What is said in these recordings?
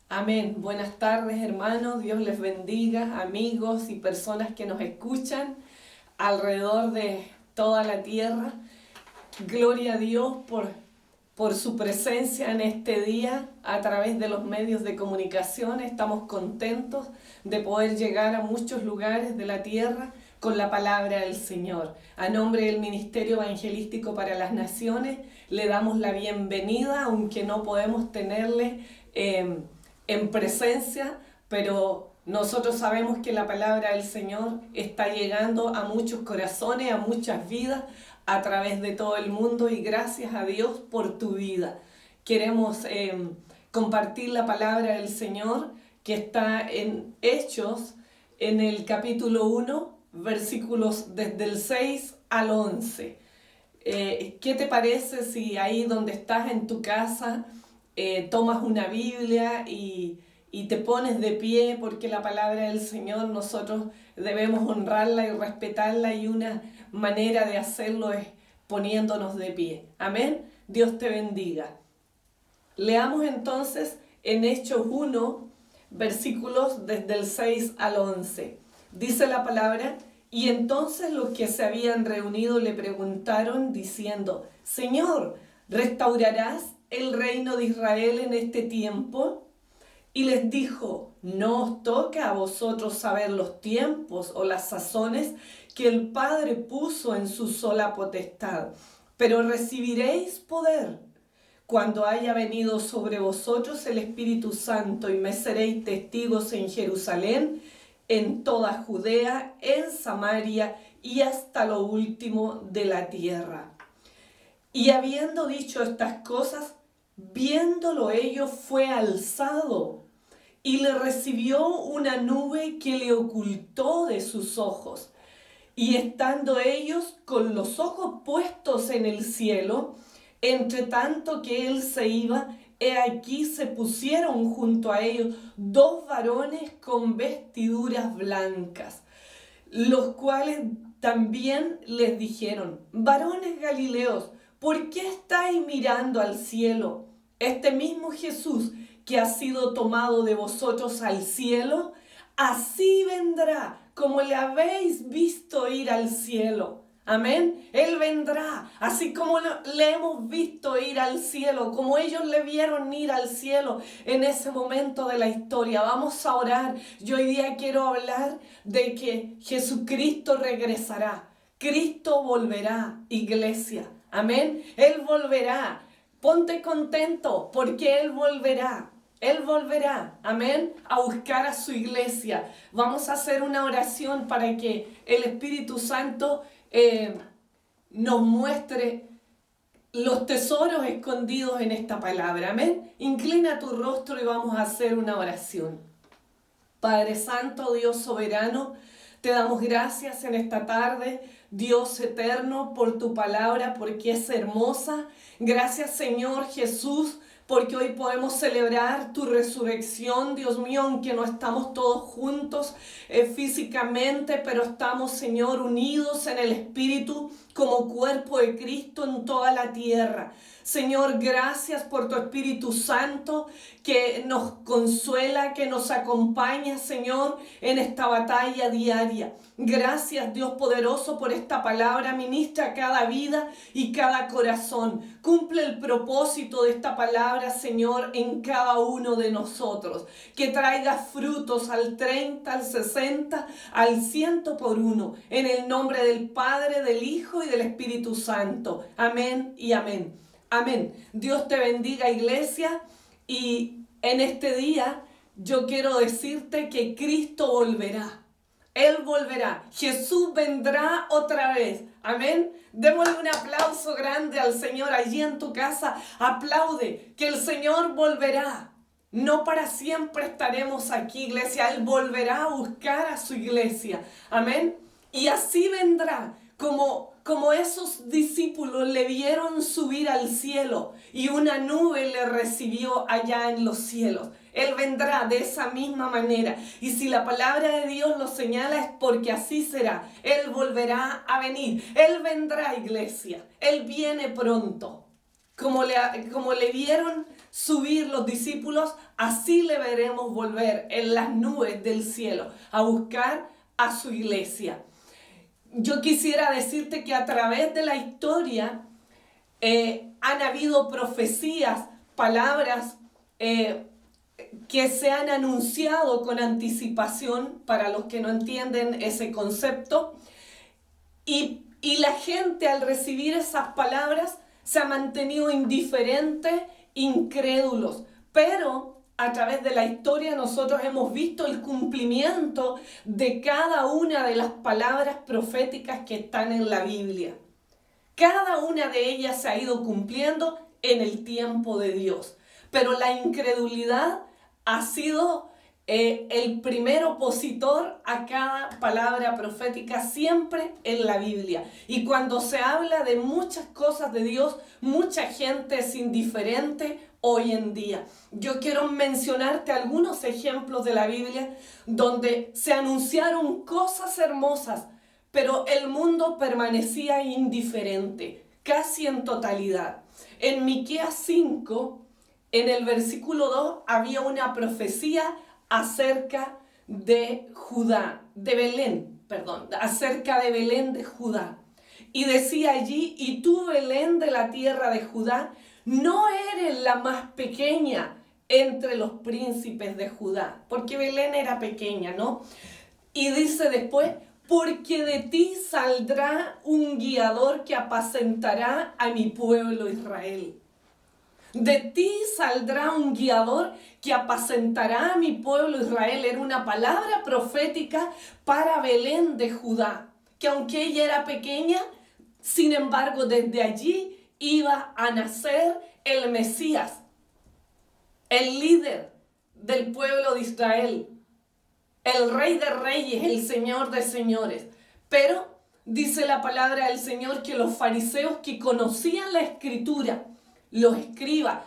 Amén. Buenas tardes, hermanos. Dios les bendiga, amigos y personas que nos escuchan alrededor de toda la tierra. Gloria a Dios por su presencia en este día a través de los medios de comunicación. Estamos contentos de poder llegar a muchos lugares de la tierra con la palabra del Señor. A nombre del Ministerio Evangelístico para las Naciones, le damos la bienvenida, aunque no podemos tenerle en presencia, pero nosotros sabemos que la palabra del Señor está llegando a muchos corazones, a muchas vidas, a través de todo el mundo, y gracias a Dios por tu vida. Queremos compartir la palabra del Señor que está en Hechos, en el capítulo 1, versículos desde el 6 al 11. ¿Qué te parece si ahí donde estás en tu casa tomas una Biblia y te pones de pie, porque la palabra del Señor nosotros debemos honrarla y respetarla, y una manera de hacerlo es poniéndonos de pie? Amén. Dios te bendiga. Leamos entonces en Hechos 1, versículos desde el 6 al 11. Dice la palabra: y entonces los que se habían reunido le preguntaron diciendo: Señor, ¿restaurarás el reino de Israel en este tiempo? Y les dijo: no os toca a vosotros saber los tiempos o las sazones que el Padre puso en su sola potestad, pero recibiréis poder cuando haya venido sobre vosotros el Espíritu Santo, y me seréis testigos en Jerusalén, en toda Judea, en Samaria y hasta lo último de la tierra. Y habiendo dicho estas cosas, viéndolo ellos, fue alzado, y le recibió una nube que le ocultó de sus ojos. Y estando ellos con los ojos puestos en el cielo, entre tanto que él se iba, he aquí se pusieron junto a ellos dos varones con vestiduras blancas, los cuales también les dijeron: varones Galileos, ¿por qué estáis mirando al cielo? Este mismo Jesús que ha sido tomado de vosotros al cielo, así vendrá como le habéis visto ir al cielo. Amén. Él vendrá, así como le hemos visto ir al cielo, como ellos le vieron ir al cielo en ese momento de la historia. Vamos a orar. Yo hoy día quiero hablar de que Jesucristo regresará. Cristo volverá, iglesia. Amén. Él volverá. Ponte contento porque Él volverá. Él volverá, amén, a buscar a su iglesia. Vamos a hacer una oración para que el Espíritu Santo nos muestre los tesoros escondidos en esta palabra, amén. Inclina tu rostro y vamos a hacer una oración. Padre Santo, Dios soberano, te damos gracias en esta tarde, Dios eterno, por tu palabra, porque es hermosa. Gracias, Señor Jesús, porque hoy podemos celebrar tu resurrección, Dios mío, aunque no estamos todos juntos físicamente, pero estamos, Señor, unidos en el Espíritu como cuerpo de Cristo en toda la tierra. Señor, gracias por tu Espíritu Santo que nos consuela, que nos acompaña, Señor, en esta batalla diaria. Gracias, Dios poderoso, por esta palabra. Ministra cada vida y cada corazón. Cumple el propósito de esta palabra, Señor, en cada uno de nosotros. Que traiga frutos al 30, al 60, al 100 por uno. En el nombre del Padre, del Hijo y del Espíritu Santo. Amén y amén. Amén. Dios te bendiga, iglesia. Y en este día yo quiero decirte que Cristo volverá. Él volverá. Jesús vendrá otra vez. Amén. Démosle un aplauso grande al Señor allí en tu casa. Aplaude que el Señor volverá. No para siempre estaremos aquí, iglesia. Él volverá a buscar a su iglesia. Amén. Y así vendrá como esos discípulos le vieron subir al cielo y una nube le recibió allá en los cielos. Él vendrá de esa misma manera. Y si la palabra de Dios lo señala, es porque así será. Él volverá a venir. Él vendrá, iglesia. Él viene pronto. como le vieron subir los discípulos, así le veremos volver en las nubes del cielo a buscar a su iglesia. Yo quisiera decirte que a través de la historia han habido profecías, palabras que se han anunciado con anticipación para los que no entienden ese concepto. Y la gente al recibir esas palabras se ha mantenido indiferente, incrédulos. Pero a través de la historia nosotros hemos visto el cumplimiento de cada una de las palabras proféticas que están en la Biblia. Cada una de ellas se ha ido cumpliendo en el tiempo de Dios. Pero la incredulidad ha sido el primer opositor a cada palabra profética siempre en la Biblia. Y cuando se habla de muchas cosas de Dios, mucha gente es indiferente hoy en día. Yo quiero mencionarte algunos ejemplos de la Biblia donde se anunciaron cosas hermosas, pero el mundo permanecía indiferente, casi en totalidad. En Miqueas 5, en el versículo 2, había una profecía acerca de Judá, de Belén, acerca de Belén de Judá. Y decía allí: y tú, Belén de la tierra de Judá, no eres la más pequeña entre los príncipes de Judá, porque Belén era pequeña, ¿no? Y dice después: porque de ti saldrá un guiador que apacentará a mi pueblo Israel. De ti saldrá un guiador que apacentará a mi pueblo Israel. Era una palabra profética para Belén de Judá, que aunque ella era pequeña, sin embargo, desde allí iba a nacer el Mesías, el líder del pueblo de Israel, el Rey de Reyes, el Señor de Señores. Pero dice la palabra del Señor que los fariseos que conocían la Escritura, los escribas,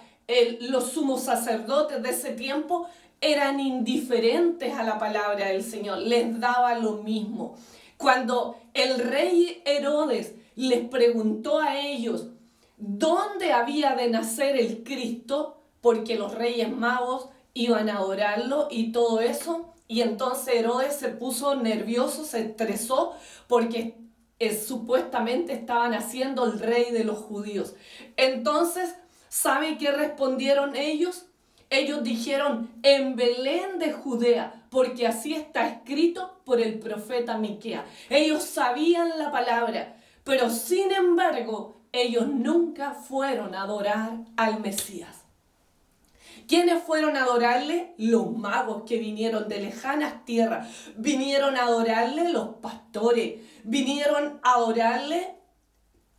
los sumos sacerdotes de ese tiempo, eran indiferentes a la palabra del Señor, les daba lo mismo. Cuando el rey Herodes les preguntó a ellos dónde había de nacer el Cristo, porque los reyes magos iban a adorarlo y todo eso, y entonces Herodes se puso nervioso, se estresó, porque supuestamente estaban haciendo el rey de los judíos. Entonces, ¿sabe qué respondieron ellos? Ellos dijeron: en Belén de Judea, porque así está escrito por el profeta Miqueas. Ellos sabían la palabra, pero sin embargo, ellos nunca fueron a adorar al Mesías. ¿Quiénes fueron a adorarle? Los magos que vinieron de lejanas tierras. Vinieron a adorarle los pastores. Vinieron a adorarle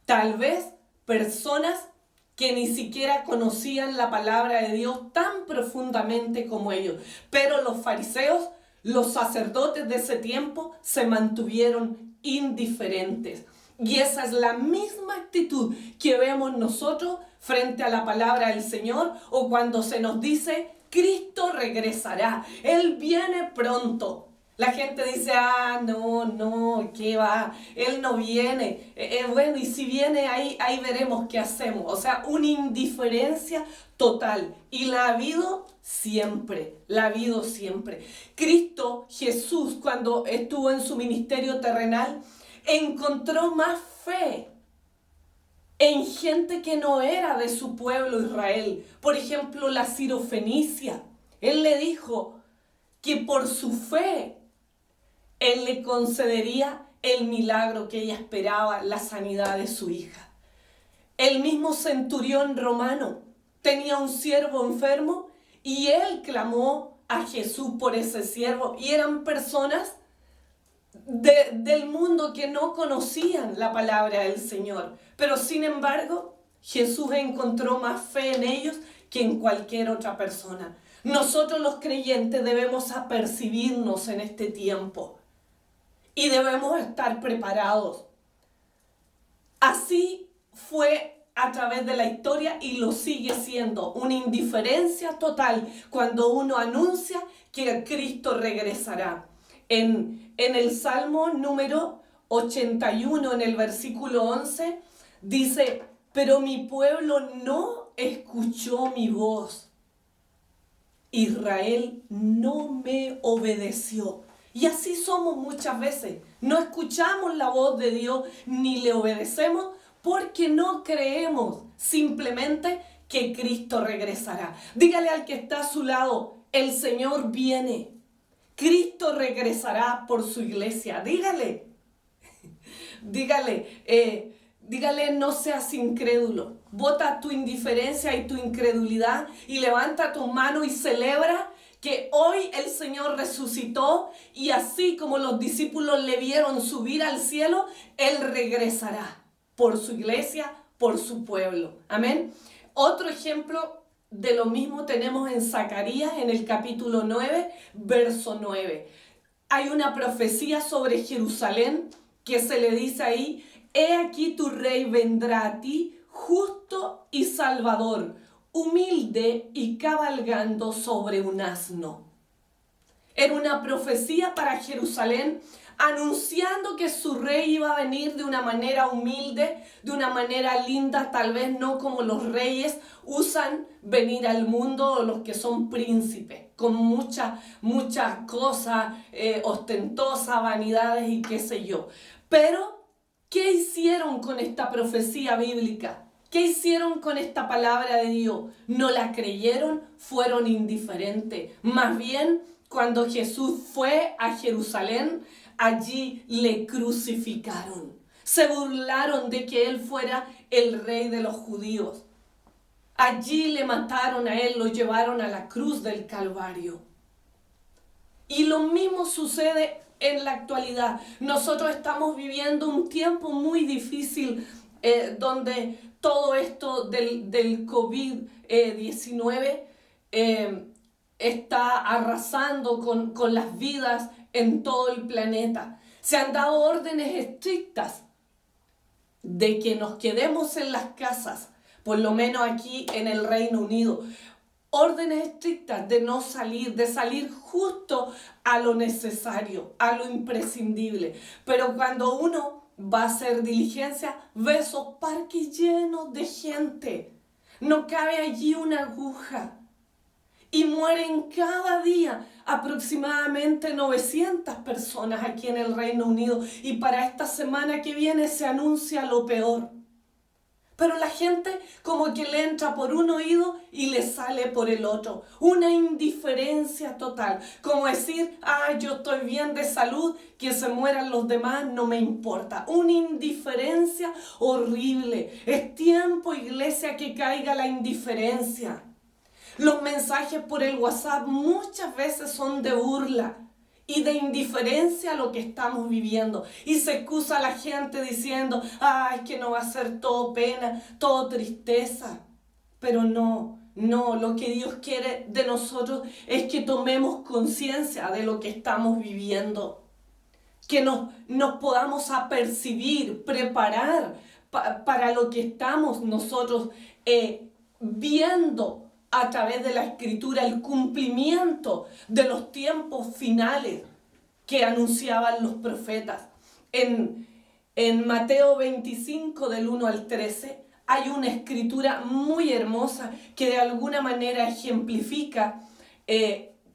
tal vez personas que ni siquiera conocían la palabra de Dios tan profundamente como ellos. Pero los fariseos, los sacerdotes de ese tiempo, se mantuvieron indiferentes. Y esa es la misma actitud que vemos nosotros frente a la palabra del Señor, o cuando se nos dice: Cristo regresará, Él viene pronto. La gente dice: no, ¿qué va? Él no viene. Bueno, y si viene, ahí veremos qué hacemos. O sea, una indiferencia total. Y la ha habido siempre, Cristo Jesús, cuando estuvo en su ministerio terrenal, encontró más fe en gente que no era de su pueblo Israel. Por ejemplo, la sirofenicia. Él le dijo que por su fe Él le concedería el milagro que ella esperaba, la sanidad de su hija. El mismo centurión romano tenía un siervo enfermo y él clamó a Jesús por ese siervo. Y eran personas del mundo que no conocían la palabra del Señor. Pero sin embargo, Jesús encontró más fe en ellos que en cualquier otra persona. Nosotros los creyentes debemos apercibirnos en este tiempo y debemos estar preparados. Así fue a través de la historia y lo sigue siendo, una indiferencia total cuando uno anuncia que Cristo regresará. En el Salmo número 81, en el versículo 11, dice: pero mi pueblo no escuchó mi voz. Israel no me obedeció. Y así somos muchas veces. No escuchamos la voz de Dios ni le obedecemos porque no creemos simplemente que Cristo regresará. Dígale al que está a su lado, el Señor viene. Cristo regresará por su iglesia. Dígale, dígale, no seas incrédulo. Bota tu indiferencia y tu incredulidad y levanta tu mano y celebra que hoy el Señor resucitó y así como los discípulos le vieron subir al cielo, Él regresará por su iglesia, por su pueblo. Amén. Otro ejemplo de lo mismo tenemos en Zacarías, en el capítulo 9, verso 9. Hay una profecía sobre Jerusalén que se le dice ahí: he aquí tu rey vendrá a ti, justo y salvador, humilde y cabalgando sobre un asno. Era una profecía para Jerusalén, anunciando que su rey iba a venir de una manera humilde, de una manera linda, tal vez no como los reyes usan venir al mundo o los que son príncipes, con muchas cosas ostentosas, vanidades y qué sé yo. Pero, ¿qué hicieron con esta profecía bíblica? ¿Qué hicieron con esta palabra de Dios? No la creyeron, fueron indiferentes. Más bien, cuando Jesús fue a Jerusalén, allí le crucificaron. Se burlaron de que Él fuera el rey de los judíos. Allí le mataron a Él, lo llevaron a la cruz del Calvario. Y lo mismo sucede en la actualidad. Nosotros estamos viviendo un tiempo muy difícil donde todo esto del COVID-19 está arrasando con las vidas en todo el planeta. Se han dado órdenes estrictas de que nos quedemos en las casas, por lo menos aquí en el Reino Unido. Órdenes estrictas de no salir, de salir justo a lo necesario, a lo imprescindible. Pero cuando uno va a hacer diligencia, ve esos parques llenos de gente. No cabe allí una aguja. Y mueren cada día aproximadamente 900 personas aquí en el Reino Unido. Y para esta semana que viene se anuncia lo peor. Pero la gente como que le entra por un oído y le sale por el otro. Una indiferencia total. Como decir, yo estoy bien de salud, que se mueran los demás, no me importa. Una indiferencia horrible. Es tiempo, iglesia, que caiga la indiferencia. Los mensajes por el WhatsApp muchas veces son de burla y de indiferencia a lo que estamos viviendo. Y se excusa a la gente diciendo, es que no va a ser todo pena, todo tristeza. Pero no, lo que Dios quiere de nosotros es que tomemos conciencia de lo que estamos viviendo. Que nos podamos apercibir, preparar para lo que estamos nosotros viendo a través de la Escritura, el cumplimiento de los tiempos finales que anunciaban los profetas. En Mateo 25, del 1 al 13, hay una escritura muy hermosa que de alguna manera ejemplifica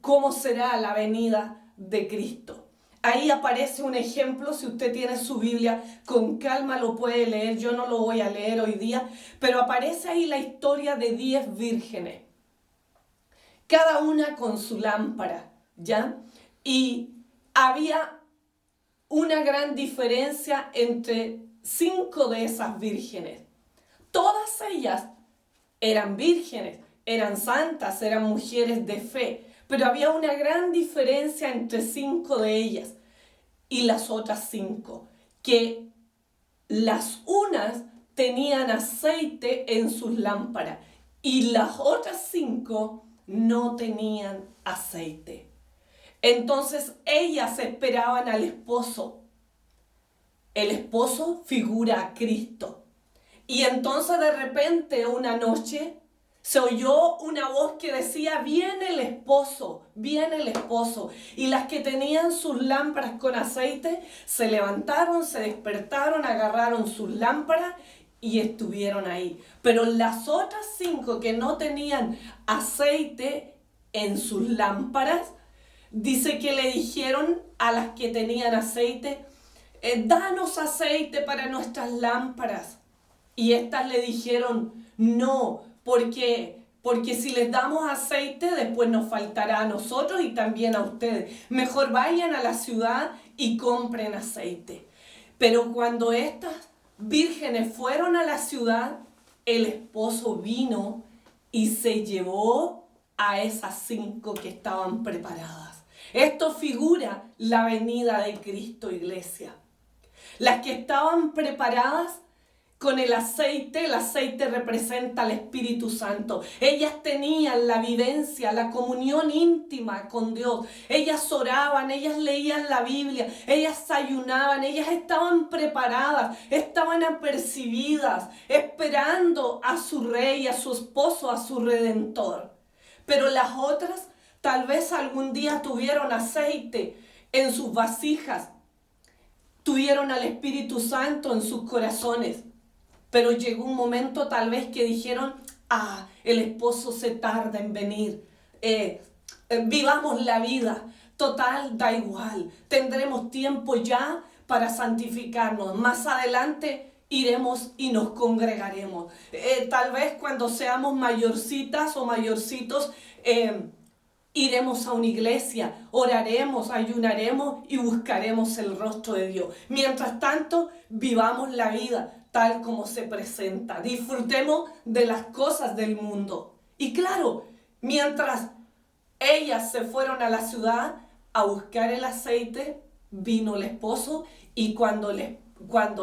cómo será la venida de Cristo. Ahí aparece un ejemplo, si usted tiene su Biblia, con calma lo puede leer, yo no lo voy a leer hoy día, pero aparece ahí la historia de 10 vírgenes. Cada una con su lámpara, ¿ya? Y había una gran diferencia entre 5 de esas vírgenes. Todas ellas eran vírgenes, eran santas, eran mujeres de fe, pero había una gran diferencia entre 5 de ellas y las otras 5, que las unas tenían aceite en sus lámparas y las otras 5 no tenían aceite. Entonces ellas esperaban al esposo. El esposo figura a Cristo. Y entonces de repente una noche se oyó una voz que decía, viene el esposo, viene el esposo. Y las que tenían sus lámparas con aceite se levantaron, se despertaron, agarraron sus lámparas y estuvieron ahí. Pero las otras 5 que no tenían aceite en sus lámparas, dice que le dijeron a las que tenían aceite, danos aceite para nuestras lámparas. Y estas le dijeron, no, porque si les damos aceite, después nos faltará a nosotros y también a ustedes. Mejor vayan a la ciudad y compren aceite. Pero cuando estas vírgenes fueron a la ciudad, el esposo vino y se llevó a esas 5 que estaban preparadas. Esto figura la venida de Cristo, iglesia. Las que estaban preparadas con el aceite representa al Espíritu Santo. Ellas tenían la vivencia, la comunión íntima con Dios. Ellas oraban, ellas leían la Biblia, ellas ayunaban, ellas estaban preparadas, estaban apercibidas, esperando a su rey, a su esposo, a su redentor. Pero las otras tal vez algún día tuvieron aceite en sus vasijas, tuvieron al Espíritu Santo en sus corazones. Pero llegó un momento tal vez que dijeron, el esposo se tarda en venir, vivamos la vida, total, da igual, tendremos tiempo ya para santificarnos, más adelante iremos y nos congregaremos. Tal vez cuando seamos mayorcitas o mayorcitos, iremos a una iglesia, oraremos, ayunaremos y buscaremos el rostro de Dios. Mientras tanto, vivamos la vida tal como se presenta. Disfrutemos de las cosas del mundo. Y claro, mientras ellas se fueron a la ciudad a buscar el aceite, vino el esposo y cuando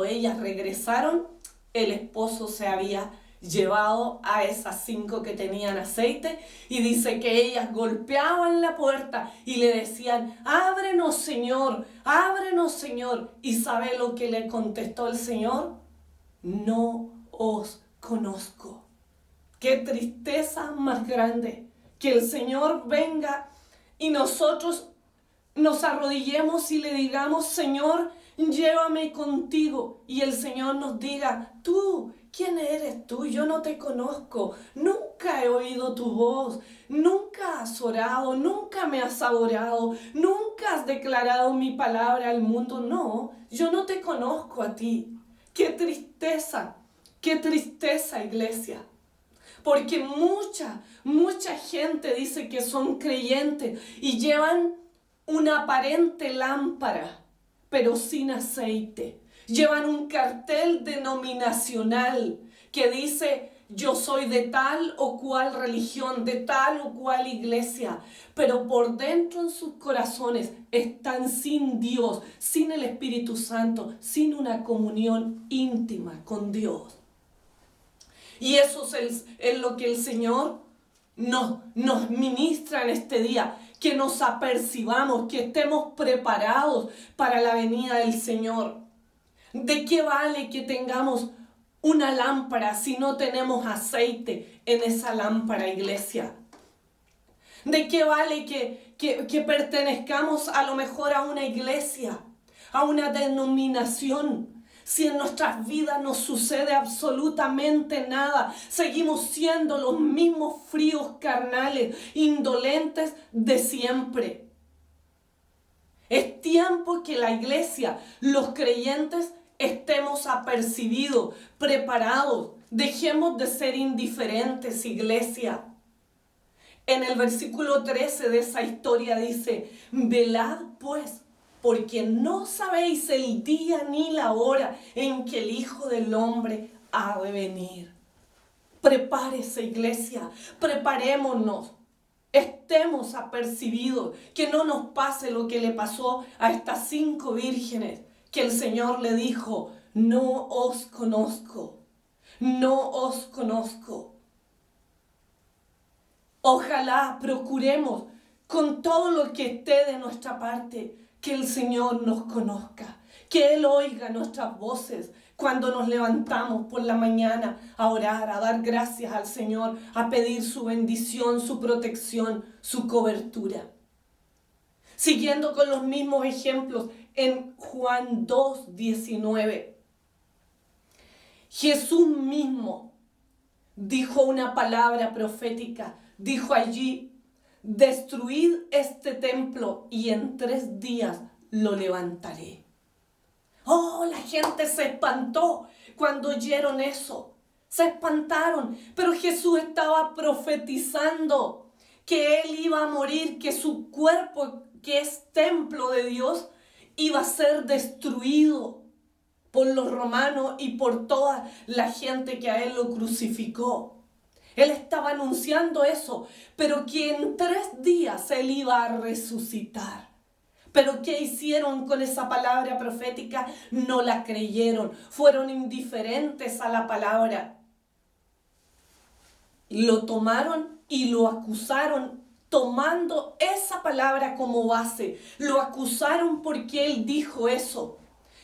ellas regresaron, el esposo se había llevado a esas 5 que tenían aceite y dice que ellas golpeaban la puerta y le decían, ábrenos Señor, ábrenos Señor. ¿Y sabe lo que le contestó el Señor? No os conozco. Qué tristeza más grande que el Señor venga y nosotros nos arrodillemos y le digamos, Señor, llévame contigo. Y el Señor nos diga, tú, ¿quién eres tú? Yo no te conozco. Nunca he oído tu voz. Nunca has orado. Nunca me has adorado. Nunca has declarado mi palabra al mundo. No, yo no te conozco a ti. Qué tristeza, iglesia. Porque mucha gente dice que son creyentes y llevan una aparente lámpara, pero sin aceite. Llevan un cartel denominacional que dice, yo soy de tal o cual religión, de tal o cual iglesia, pero por dentro en sus corazones están sin Dios, sin el Espíritu Santo, sin una comunión íntima con Dios. Y eso es lo que el Señor nos ministra en este día, que nos apercibamos, que estemos preparados para la venida del Señor. ¿De qué vale que tengamos una lámpara si no tenemos aceite en esa lámpara, iglesia? ¿De qué vale que pertenezcamos a lo mejor a una iglesia, a una denominación, si en nuestras vidas no sucede absolutamente nada? Seguimos siendo los mismos fríos carnales, indolentes de siempre. Es tiempo que la iglesia, los creyentes, estemos apercibidos, preparados. Dejemos de ser indiferentes, iglesia. En el versículo 13 de esa historia dice, velad pues, porque no sabéis el día ni la hora en que el Hijo del Hombre ha de venir. Prepárese, iglesia, preparémonos. Estemos apercibidos, que no nos pase lo que le pasó a estas 5 vírgenes, que el Señor le dijo, no os conozco, no os conozco. Ojalá procuremos con todo lo que esté de nuestra parte que el Señor nos conozca, que Él oiga nuestras voces cuando nos levantamos por la mañana a orar, a dar gracias al Señor, a pedir su bendición, su protección, su cobertura. Siguiendo con los mismos ejemplos, en Juan 2:19, Jesús mismo dijo una palabra profética, dijo allí: destruid este templo y en 3 días lo levantaré. Oh, la gente se espantó cuando oyeron eso. Se espantaron, pero Jesús estaba profetizando que Él iba a morir, que su cuerpo, que es templo de Dios, iba a ser destruido por los romanos y por toda la gente que a Él lo crucificó. Él estaba anunciando eso, pero que en 3 días Él iba a resucitar. Pero ¿qué hicieron con esa palabra profética? No la creyeron, fueron indiferentes a la palabra. Lo tomaron y lo acusaron tomando esa palabra como base. Lo acusaron porque Él dijo eso.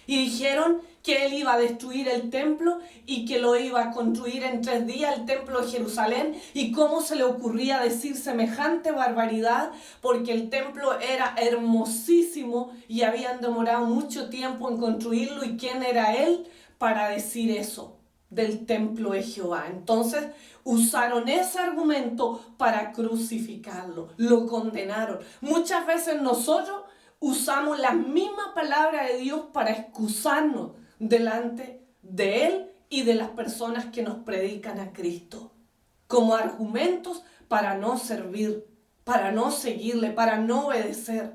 Y dijeron que Él iba a destruir el templo y que lo iba a construir en 3 días, el templo de Jerusalén. ¿Y cómo se le ocurría decir semejante barbaridad? Porque el templo era hermosísimo y habían demorado mucho tiempo en construirlo. ¿Y quién era Él para decir eso del templo de Jehová? Entonces usaron ese argumento para crucificarlo, lo condenaron. Muchas veces nosotros usamos la misma palabra de Dios para excusarnos delante de Él y de las personas que nos predican a Cristo, como argumentos para no servir, para no seguirle, para no obedecer.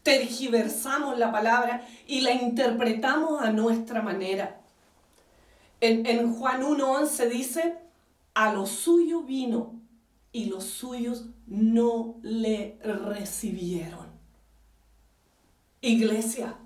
Tergiversamos la palabra y la interpretamos a nuestra manera. En Juan 1:11 dice: a lo suyo vino y los suyos no le recibieron. Iglesia,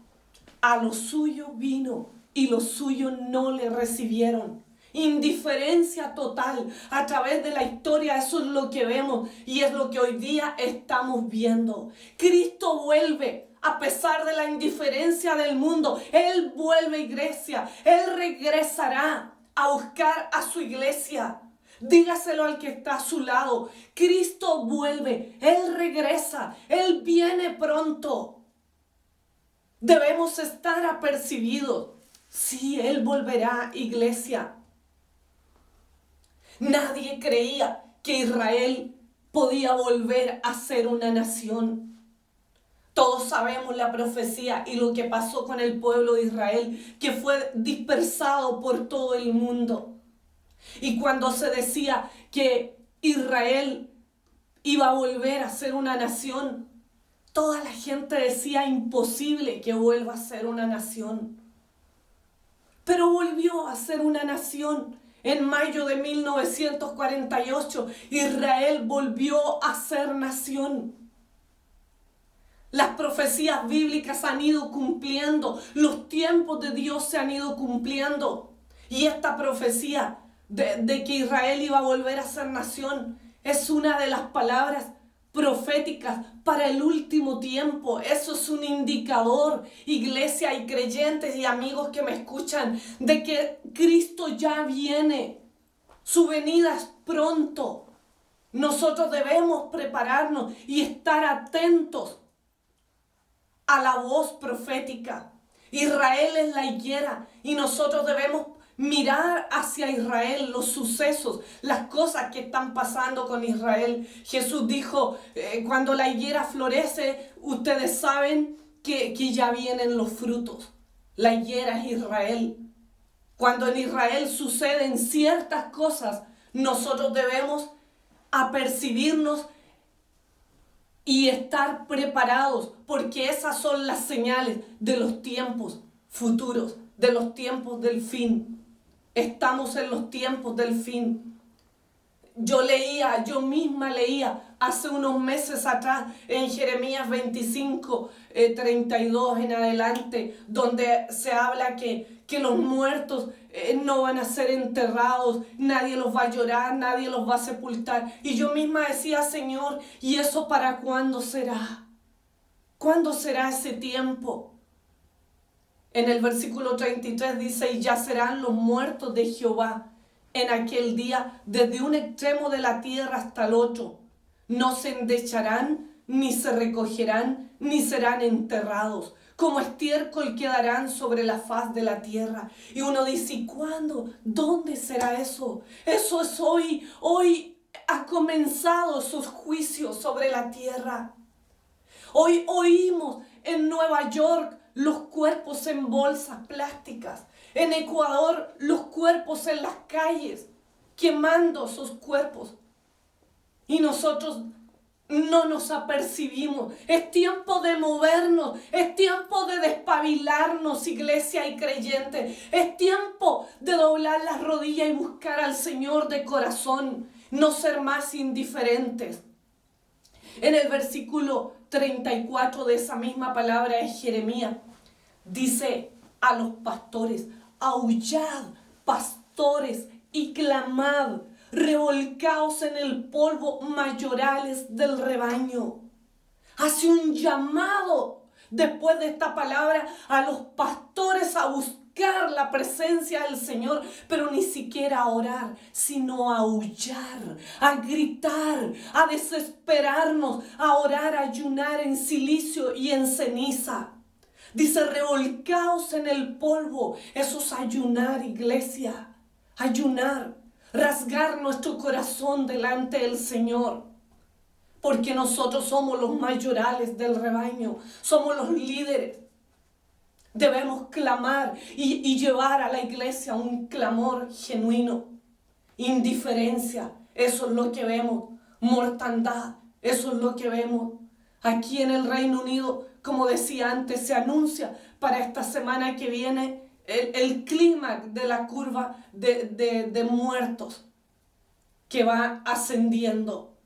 a lo suyo vino y los suyos no le recibieron. Indiferencia total a través de la historia, eso es lo que vemos y es lo que hoy día estamos viendo. Cristo vuelve a pesar de la indiferencia del mundo. Él vuelve, iglesia. Él regresará a buscar a su iglesia. Dígaselo al que está a su lado. Cristo vuelve, Él regresa, Él viene pronto. Debemos estar apercibidos. Sí, Él volverá, iglesia. Nadie creía que Israel podía volver a ser una nación. Todos sabemos la profecía y lo que pasó con el pueblo de Israel, que fue dispersado por todo el mundo. Y cuando se decía que Israel iba a volver a ser una nación, toda la gente decía: imposible que vuelva a ser una nación. Pero volvió a ser una nación. En mayo de 1948, Israel volvió a ser nación. Las profecías bíblicas han ido cumpliendo, los tiempos de Dios se han ido cumpliendo. Y esta profecía de que Israel iba a volver a ser nación es una de las palabras proféticas para el último tiempo. Eso es un indicador, iglesia y creyentes y amigos que me escuchan, de que Cristo ya viene. Su venida es pronto. Nosotros debemos prepararnos y estar atentos a la voz profética. Israel es la higuera y nosotros debemos mirar hacia Israel, los sucesos, las cosas que están pasando con Israel. Jesús dijo, cuando la higuera florece, ustedes saben que ya vienen los frutos. La higuera es Israel. Cuando en Israel suceden ciertas cosas, nosotros debemos apercibirnos y estar preparados, porque esas son las señales de los tiempos futuros, de los tiempos del fin. Estamos en los tiempos del fin. Yo misma leía hace unos meses atrás en Jeremías 25, 32 en adelante, donde se habla que los muertos no van a ser enterrados, nadie los va a llorar, nadie los va a sepultar. Y yo misma decía: Señor, ¿y eso para cuándo será? ¿Cuándo será ese tiempo? En el versículo 33 dice: y yacerán los muertos de Jehová en aquel día desde un extremo de la tierra hasta el otro. No se endecharán, ni se recogerán, ni serán enterrados. como estiércol quedarán sobre la faz de la tierra. Y uno dice, ¿y cuándo? ¿Dónde será eso? Eso es hoy. Hoy ha comenzado sus juicios sobre la tierra. Hoy oímos en Nueva York los cuerpos en bolsas plásticas. En Ecuador los cuerpos en las calles, quemando sus cuerpos. Y nosotros no nos apercibimos. Es tiempo de movernos. Es tiempo de despabilarnos, iglesia y creyentes. Es tiempo de doblar las rodillas y buscar al Señor de corazón. No ser más indiferentes. En el versículo 34 de esa misma palabra de Jeremías, dice a los pastores: aullad, pastores, y clamad, revolcaos en el polvo, mayorales del rebaño. Hace un llamado después de esta palabra a los pastores a buscar la presencia del Señor, pero ni siquiera a orar, sino a aullar, a gritar, a desesperarnos, a orar, a ayunar en silicio y en ceniza. Dice: revolcaos en el polvo. Eso es ayunar, iglesia. Ayunar, rasgar nuestro corazón delante del Señor. Porque nosotros somos los mayorales del rebaño, somos los líderes. Debemos clamar y llevar a la iglesia un clamor genuino. Indiferencia, eso es lo que vemos. Mortandad, eso es lo que vemos. Aquí en el Reino Unido, como decía antes, se anuncia para esta semana que viene el clímax de la curva de muertos que va ascendiendo.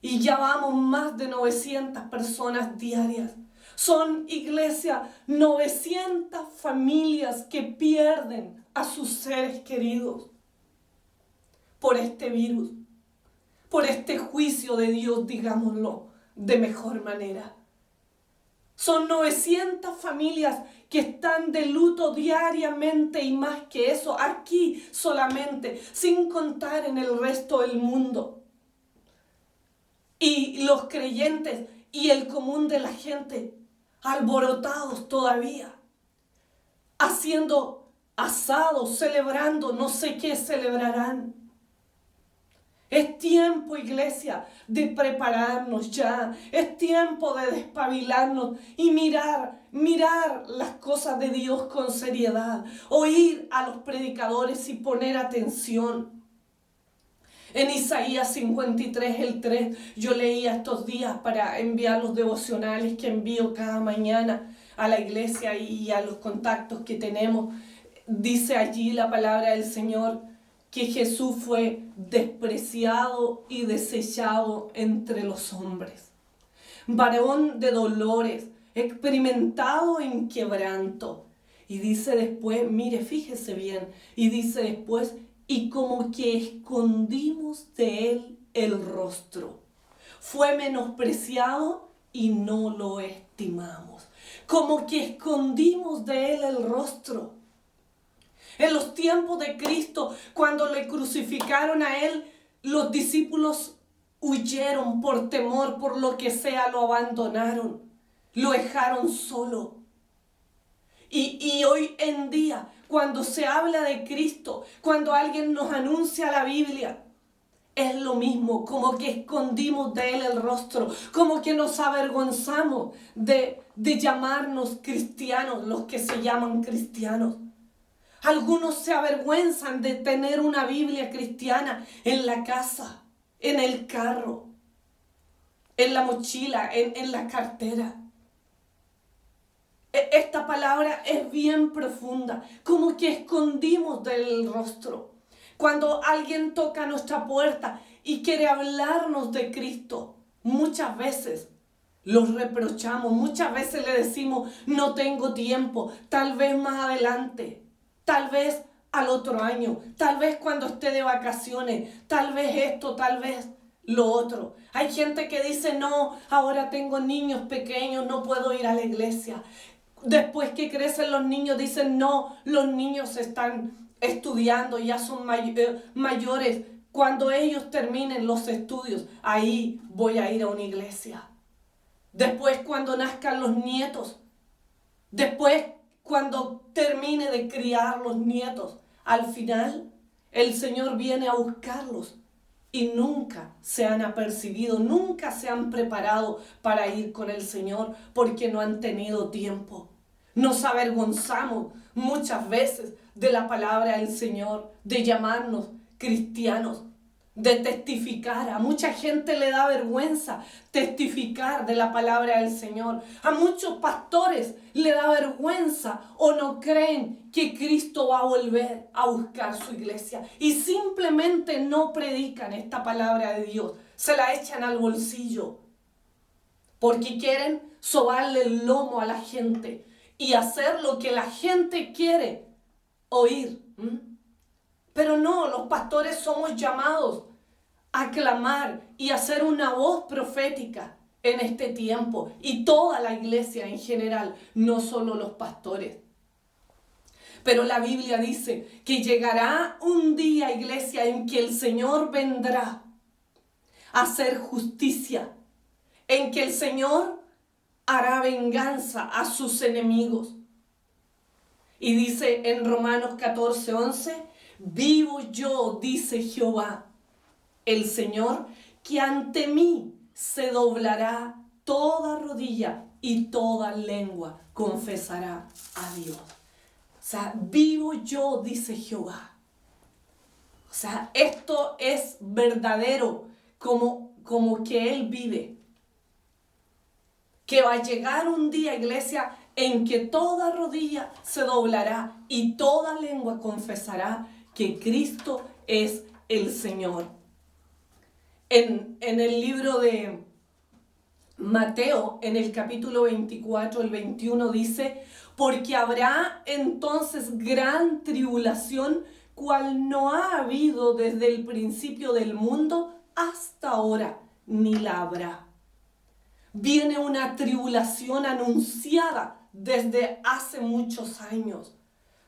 Y ya vamos más de 900 personas diarias. Son, iglesia, 900 familias que pierden a sus seres queridos por este virus, por este juicio de Dios, digámoslo de mejor manera. Son 900 familias que están de luto diariamente, y más que eso, aquí solamente, sin contar en el resto del mundo. Y los creyentes y el común de la gente alborotados todavía, haciendo asados, celebrando, no sé qué celebrarán. Es tiempo, iglesia, de prepararnos ya. Es tiempo de despabilarnos y mirar las cosas de Dios con seriedad. Oír a los predicadores y poner atención. En Isaías 53, el 3, yo leía estos días para enviar los devocionales que envío cada mañana a la iglesia y a los contactos que tenemos. Dice allí la palabra del Señor que Jesús fue despreciado y desechado entre los hombres. Varón de dolores, experimentado en quebranto. Y dice después, mire, fíjese bien, y dice después: y como que escondimos de él el rostro. Fue menospreciado y no lo estimamos. Como que escondimos de él el rostro. En los tiempos de Cristo, cuando le crucificaron a él, los discípulos huyeron por temor, por lo que sea, lo abandonaron, lo dejaron solo. Y hoy en día, cuando se habla de Cristo, cuando alguien nos anuncia la Biblia, es lo mismo, como que escondimos de él el rostro, como que nos avergonzamos de llamarnos cristianos, los que se llaman cristianos. Algunos se avergüenzan de tener una Biblia cristiana en la casa, en el carro, en la mochila, en la cartera. Esta palabra es bien profunda, como que escondimos del rostro. Cuando alguien toca nuestra puerta y quiere hablarnos de Cristo, muchas veces los reprochamos, muchas veces le decimos: no tengo tiempo, tal vez más adelante, tal vez al otro año, tal vez cuando esté de vacaciones, tal vez esto, tal vez lo otro. Hay gente que dice: no, ahora tengo niños pequeños, no puedo ir a la iglesia. Después que crecen los niños dicen: no, los niños están estudiando, ya son mayores. Cuando ellos terminen los estudios, ahí voy a ir a una iglesia. Después, cuando nazcan los nietos, Después, cuando termine de criar los nietos, al final el Señor viene a buscarlos y nunca se han apercibido, nunca se han preparado para ir con el Señor porque no han tenido tiempo. Nos avergonzamos muchas veces de la palabra del Señor, de llamarnos cristianos, de testificar. A mucha gente le da vergüenza testificar de la palabra del Señor. A muchos pastores le da vergüenza o no creen que Cristo va a volver a buscar su iglesia y simplemente no predican esta palabra de Dios. Se la echan al bolsillo porque quieren sobarle el lomo a la gente y hacer lo que la gente quiere oír. Pero no, los pastores somos llamados a clamar y a ser una voz profética en este tiempo. Y toda la iglesia en general, no solo los pastores. Pero la Biblia dice que llegará un día, iglesia, en que el Señor vendrá a hacer justicia. En que el Señor hará venganza a sus enemigos. Y dice en Romanos 14:11, vivo yo, dice Jehová, el Señor, que ante mí se doblará toda rodilla y toda lengua confesará a Dios. O sea, vivo yo, dice Jehová. O sea, esto es verdadero como que Él vive. Que va a llegar un día, iglesia, en que toda rodilla se doblará y toda lengua confesará que Cristo es el Señor. En el libro de Mateo, en el capítulo 24, el 21 dice, porque habrá entonces gran tribulación, cual no ha habido desde el principio del mundo hasta ahora, ni la habrá. Viene una tribulación anunciada desde hace muchos años,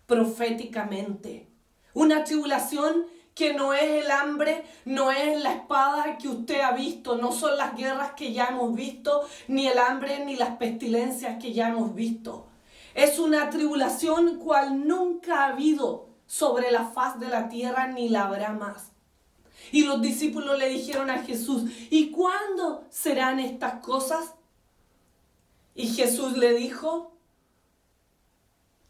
proféticamente. Una tribulación que no es el hambre, no es la espada que usted ha visto, no son las guerras que ya hemos visto, ni el hambre, ni las pestilencias que ya hemos visto. Es una tribulación cual nunca ha habido sobre la faz de la tierra, ni la habrá más. Y los discípulos le dijeron a Jesús, ¿y cuándo serán estas cosas? Y Jesús le dijo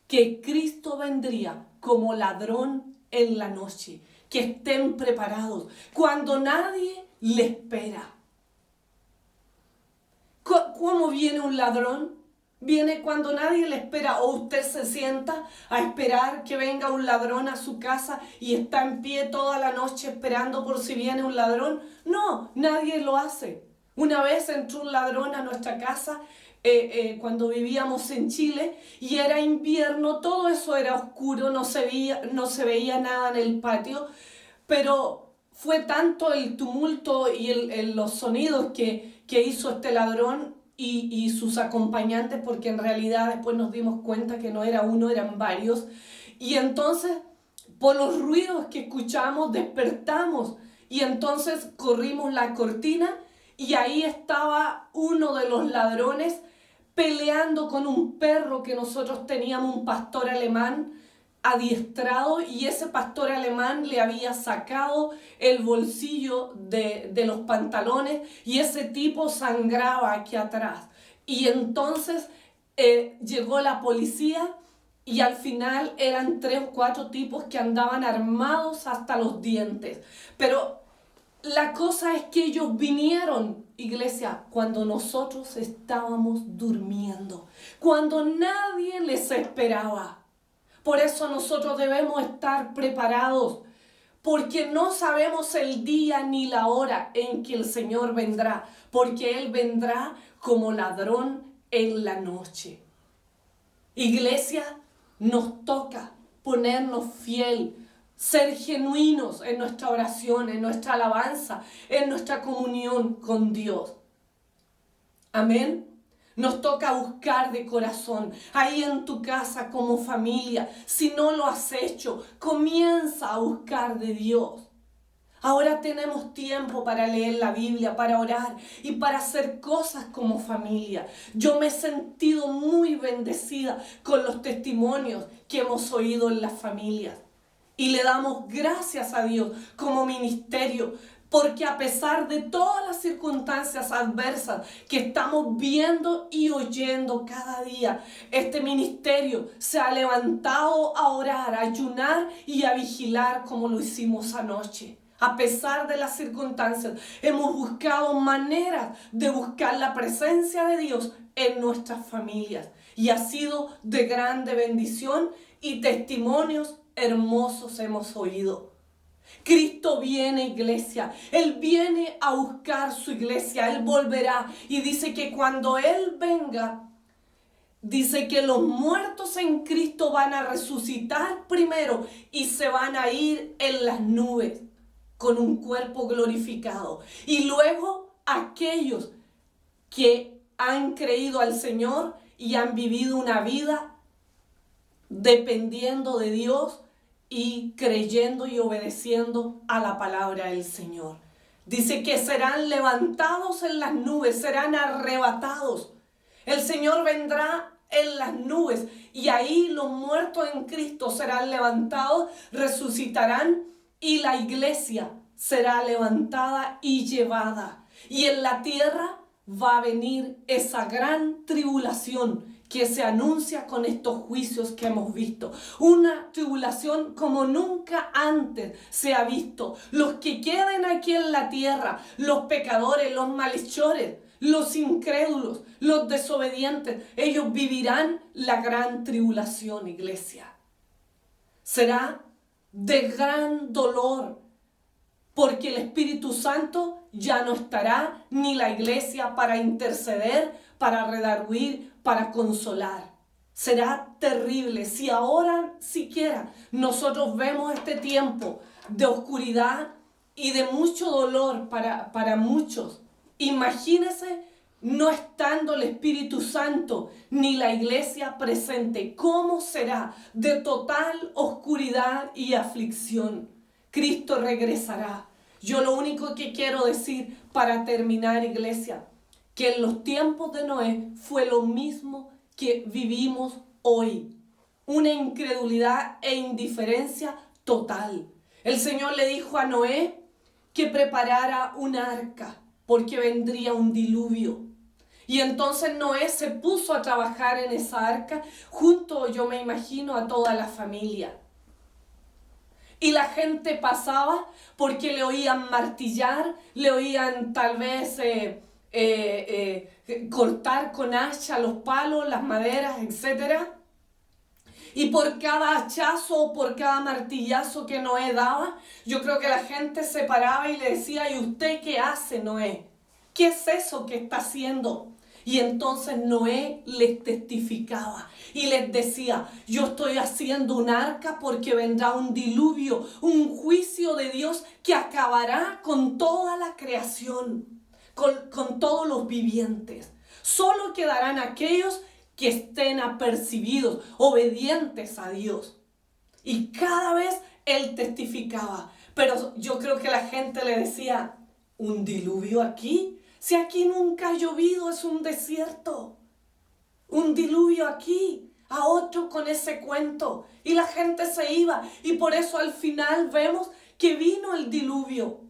que Cristo vendría como ladrón en la noche. Que estén preparados cuando nadie le espera. ¿Cómo viene un ladrón? Viene cuando nadie le espera, o usted se sienta a esperar que venga un ladrón a su casa y está en pie toda la noche esperando por si viene un ladrón. No, nadie lo hace. Una vez entró un ladrón a nuestra casa cuando vivíamos en Chile y era invierno, todo eso era oscuro, no se veía nada en el patio, pero fue tanto el tumulto y los sonidos que hizo este ladrón y sus acompañantes, porque en realidad después nos dimos cuenta que no era uno, eran varios. Y entonces, por los ruidos que escuchamos, despertamos y entonces corrimos la cortina y ahí estaba uno de los ladrones peleando con un perro que nosotros teníamos, un pastor alemán adiestrado, y ese pastor alemán le había sacado el bolsillo de los pantalones y ese tipo sangraba aquí atrás. Y entonces llegó la policía y al final eran 3 o 4 tipos que andaban armados hasta los dientes. Pero la cosa es que ellos vinieron, iglesia, cuando nosotros estábamos durmiendo, cuando nadie les esperaba. Por eso nosotros debemos estar preparados, porque no sabemos el día ni la hora en que el Señor vendrá, porque Él vendrá como ladrón en la noche. Iglesia, nos toca ponernos fiel, ser genuinos en nuestra oración, en nuestra alabanza, en nuestra comunión con Dios. Amén. Nos toca buscar de corazón, ahí en tu casa como familia. Si no lo has hecho, comienza a buscar de Dios. Ahora tenemos tiempo para leer la Biblia, para orar y para hacer cosas como familia. Yo me he sentido muy bendecida con los testimonios que hemos oído en las familias. Y le damos gracias a Dios como ministerio, porque a pesar de todas las circunstancias adversas que estamos viendo y oyendo cada día, este ministerio se ha levantado a orar, a ayunar y a vigilar como lo hicimos anoche. A pesar de las circunstancias, hemos buscado maneras de buscar la presencia de Dios en nuestras familias. Y ha sido de grande bendición y testimonios hermosos hemos oído. Cristo viene, iglesia. Él viene a buscar su iglesia. Él volverá. Y dice que cuando Él venga, dice que los muertos en Cristo van a resucitar primero y se van a ir en las nubes con un cuerpo glorificado. Y luego aquellos que han creído al Señor y han vivido una vida dependiendo de Dios y creyendo y obedeciendo a la palabra del Señor. Dice que serán levantados en las nubes, serán arrebatados. El Señor vendrá en las nubes y ahí los muertos en Cristo serán levantados, resucitarán y la iglesia será levantada y llevada. Y en la tierra va a venir esa gran tribulación que se anuncia con estos juicios que hemos visto. Una tribulación como nunca antes se ha visto. Los que queden aquí en la tierra, los pecadores, los malhechores, los incrédulos, los desobedientes, ellos vivirán la gran tribulación, iglesia. Será de gran dolor, porque el Espíritu Santo ya no estará, ni la iglesia para interceder, para redarguir, para consolar. Será terrible si ahora siquiera nosotros vemos este tiempo de oscuridad y de mucho dolor para muchos. Imagínense no estando el Espíritu Santo ni la iglesia presente. ¿Cómo será de total oscuridad y aflicción? Cristo regresará. Yo lo único que quiero decir para terminar, iglesia, que en los tiempos de Noé fue lo mismo que vivimos hoy. Una incredulidad e indiferencia total. El Señor le dijo a Noé que preparara un arca porque vendría un diluvio. Y entonces Noé se puso a trabajar en esa arca junto, yo me imagino, a toda la familia. Y la gente pasaba porque le oían martillar, le oían tal vez cortar con hacha los palos, las maderas, etc. Y por cada hachazo o por cada martillazo que Noé daba, yo creo que la gente se paraba y le decía: ¿y usted qué hace, Noé? ¿Qué es eso que está haciendo? Y entonces Noé les testificaba y les decía: yo estoy haciendo un arca porque vendrá un diluvio, un juicio de Dios que acabará con toda la creación, con todos los vivientes. Solo quedarán aquellos que estén apercibidos, obedientes a Dios. Y cada vez él testificaba, pero yo creo que la gente le decía: ¿un diluvio aquí? Si aquí nunca ha llovido, es un desierto. Un diluvio aquí, a otro con ese cuento. Y la gente se iba. Y por eso al final vemos que vino el diluvio.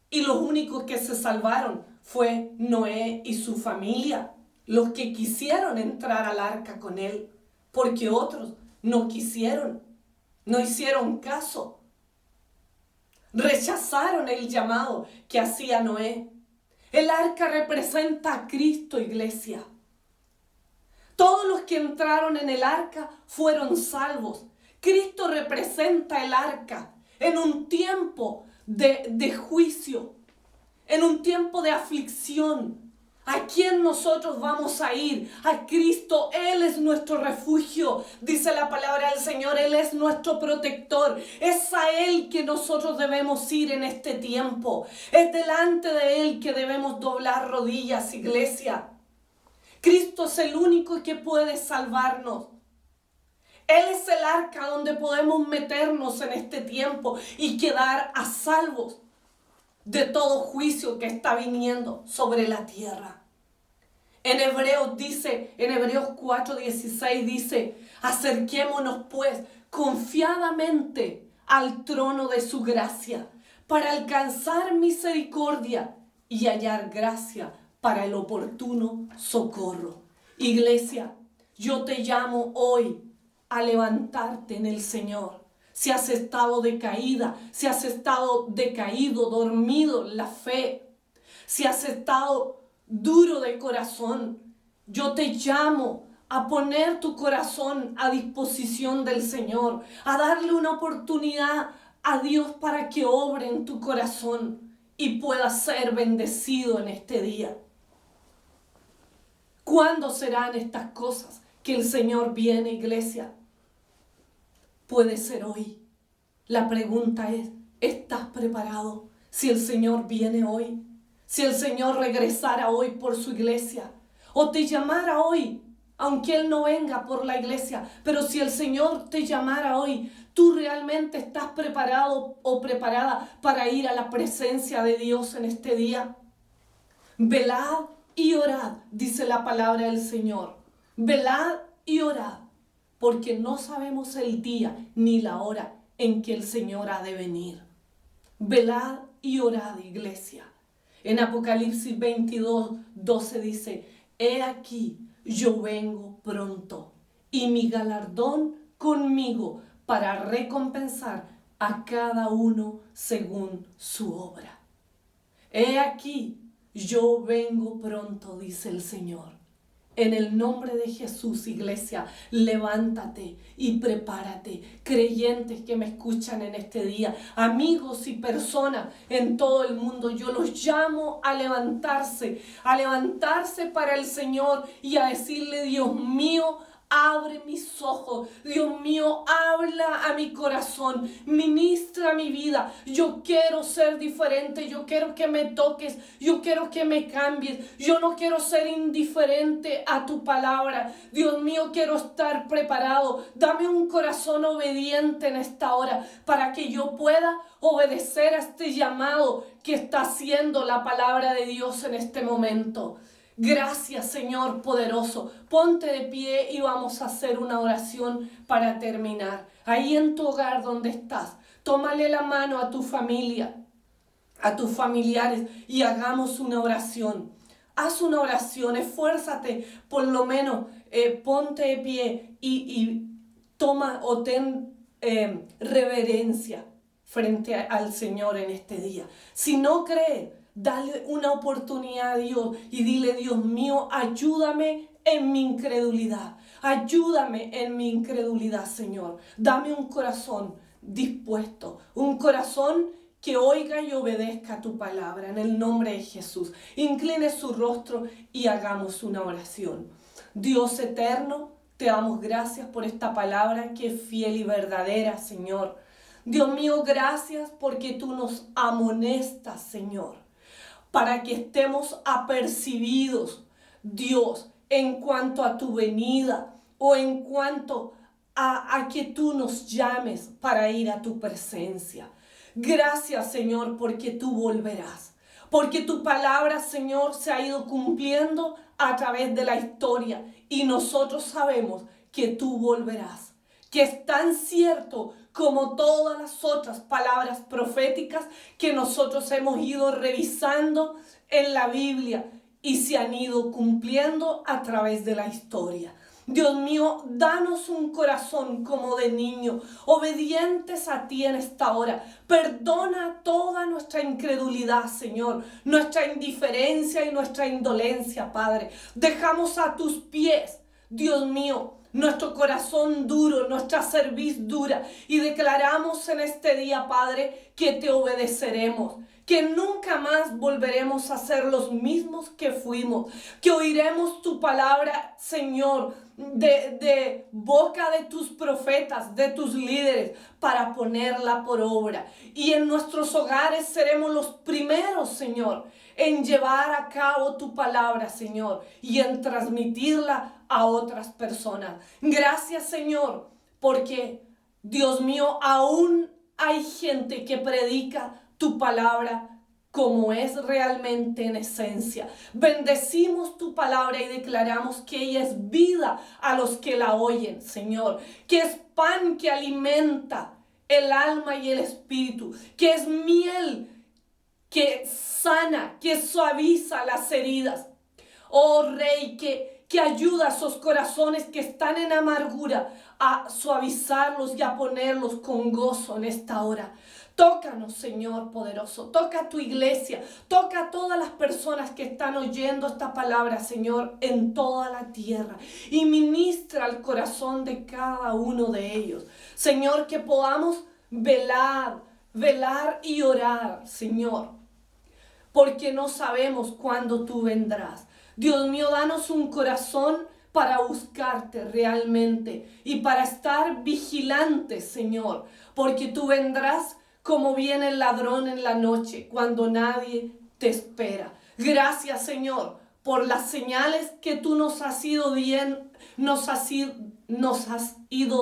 Y los únicos que se salvaron fue Noé y su familia. Los que quisieron entrar al arca con él. Porque otros no quisieron. No hicieron caso. Rechazaron el llamado que hacía Noé. El arca representa a Cristo, iglesia. Todos los que entraron en el arca fueron salvos. Cristo representa el arca en un tiempo de juicio, en un tiempo de aflicción. ¿A quién nosotros vamos a ir? A Cristo. Él es nuestro refugio. Dice la palabra del Señor, Él es nuestro protector. Es a Él que nosotros debemos ir en este tiempo. Es delante de Él que debemos doblar rodillas, iglesia. Cristo es el único que puede salvarnos. Él es el arca donde podemos meternos en este tiempo y quedar a salvos. de todo juicio que está viniendo sobre la tierra. En Hebreos 4:16 dice, acerquémonos pues confiadamente al trono de su gracia para alcanzar misericordia y hallar gracia para el oportuno socorro. Iglesia, yo te llamo hoy a levantarte en el Señor. Si has estado decaída, si has estado decaído, dormido en la fe, si has estado duro de corazón, yo te llamo a poner tu corazón a disposición del Señor, a darle una oportunidad a Dios para que obre en tu corazón y puedas ser bendecido en este día. ¿Cuándo serán estas cosas que el Señor viene, iglesia? Puede ser hoy. La pregunta es, ¿estás preparado? Si el Señor viene hoy, si el Señor regresara hoy por su iglesia, o te llamara hoy, aunque Él no venga por la iglesia, pero si el Señor te llamara hoy, ¿tú realmente estás preparado o preparada para ir a la presencia de Dios en este día? Velad y orad, dice la palabra del Señor. Velad y orad, porque no sabemos el día ni la hora en que el Señor ha de venir. Velad y orad, iglesia. En Apocalipsis 22:12 dice, he aquí, yo vengo pronto, y mi galardón conmigo para recompensar a cada uno según su obra. He aquí, yo vengo pronto, dice el Señor. En el nombre de Jesús, iglesia, levántate y prepárate. Creyentes que me escuchan en este día, amigos y personas en todo el mundo, yo los llamo a levantarse para el Señor y a decirle, Dios mío, abre mis ojos, Dios mío, habla a mi corazón, ministra mi vida. Yo quiero ser diferente, yo quiero que me toques, yo quiero que me cambies. Yo no quiero ser indiferente a tu palabra. Dios mío, quiero estar preparado. Dame un corazón obediente en esta hora para que yo pueda obedecer a este llamado que está haciendo la palabra de Dios en este momento. Gracias, Señor poderoso. Ponte de pie y vamos a hacer una oración para terminar. Ahí en tu hogar donde estás, tómale la mano a tu familia, a tus familiares y hagamos una oración. Haz una oración, esfuérzate, por lo menos ponte de pie y toma o ten reverencia frente al Señor en este día. Si no crees, dale una oportunidad a Dios y dile, Dios mío, ayúdame en mi incredulidad. Ayúdame en mi incredulidad, Señor. Dame un corazón dispuesto, un corazón que oiga y obedezca tu palabra en el nombre de Jesús. Incline su rostro y hagamos una oración. Dios eterno, te damos gracias por esta palabra que es fiel y verdadera, Señor. Dios mío, gracias porque tú nos amonestas, Señor, para que estemos apercibidos, Dios, en cuanto a tu venida o en cuanto a que tú nos llames para ir a tu presencia. Gracias, Señor, porque tú volverás. Porque tu palabra, Señor, se ha ido cumpliendo a través de la historia y nosotros sabemos que tú volverás. Que es tan cierto como todas las otras palabras proféticas que nosotros hemos ido revisando en la Biblia y se han ido cumpliendo a través de la historia. Dios mío, danos un corazón como de niño, obedientes a ti en esta hora. Perdona toda nuestra incredulidad, Señor, nuestra indiferencia y nuestra indolencia, Padre. Dejamos a tus pies, Dios mío, nuestro corazón duro, nuestra cerviz dura, y declaramos en este día, Padre, que te obedeceremos, que nunca más volveremos a ser los mismos que fuimos, que oiremos tu palabra, Señor, de boca de tus profetas, de tus líderes, para ponerla por obra. Y en nuestros hogares seremos los primeros, Señor, en llevar a cabo tu palabra, Señor, y en transmitirla a otras personas. Gracias, Señor, porque, Dios mío, aún hay gente que predica tu palabra como es realmente en esencia. Bendecimos tu palabra y declaramos que ella es vida a los que la oyen, Señor, que es pan que alimenta el alma y el espíritu, que es miel que sana, que suaviza las heridas. Oh Rey, que ayuda a esos corazones que están en amargura a suavizarlos y a ponerlos con gozo en esta hora. Tócanos, Señor poderoso, toca a tu iglesia, toca a todas las personas que están oyendo esta palabra, Señor, en toda la tierra, y ministra al corazón de cada uno de ellos. Señor, que podamos velar y orar, Señor, porque no sabemos cuándo tú vendrás. Dios mío, danos un corazón para buscarte realmente y para estar vigilantes, Señor, porque tú vendrás como viene el ladrón en la noche, cuando nadie te espera. Gracias, Señor, por las señales que tú nos has ido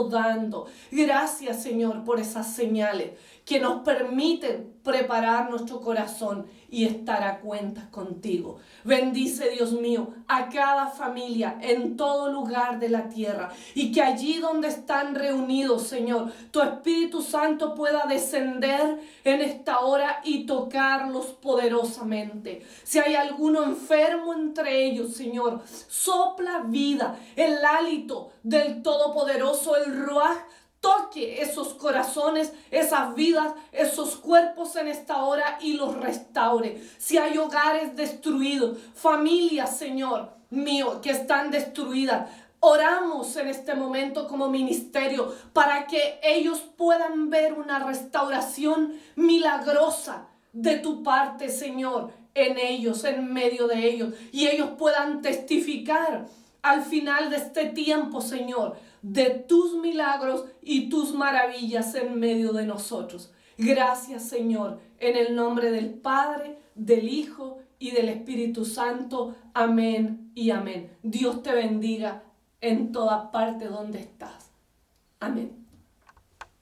dando. Gracias, Señor, por esas señales que nos permiten preparar nuestro corazón y estar a cuentas contigo. Bendice, Dios mío, a cada familia en todo lugar de la tierra, y que allí donde están reunidos, Señor, tu Espíritu Santo pueda descender en esta hora y tocarlos poderosamente. Si hay alguno enfermo entre ellos, Señor, sopla vida, el hálito del Todopoderoso, el Ruaj, toque esos corazones, esas vidas, esos cuerpos en esta hora y los restaure. Si hay hogares destruidos, familias, Señor mío, que están destruidas, oramos en este momento como ministerio para que ellos puedan ver una restauración milagrosa de tu parte, Señor, en ellos, en medio de ellos, y ellos puedan testificar al final de este tiempo, Señor, de tus milagros y tus maravillas en medio de nosotros. Gracias, Señor, en el nombre del Padre, del Hijo y del Espíritu Santo. Amén y amén. Dios te bendiga en toda parte donde estás. Amén.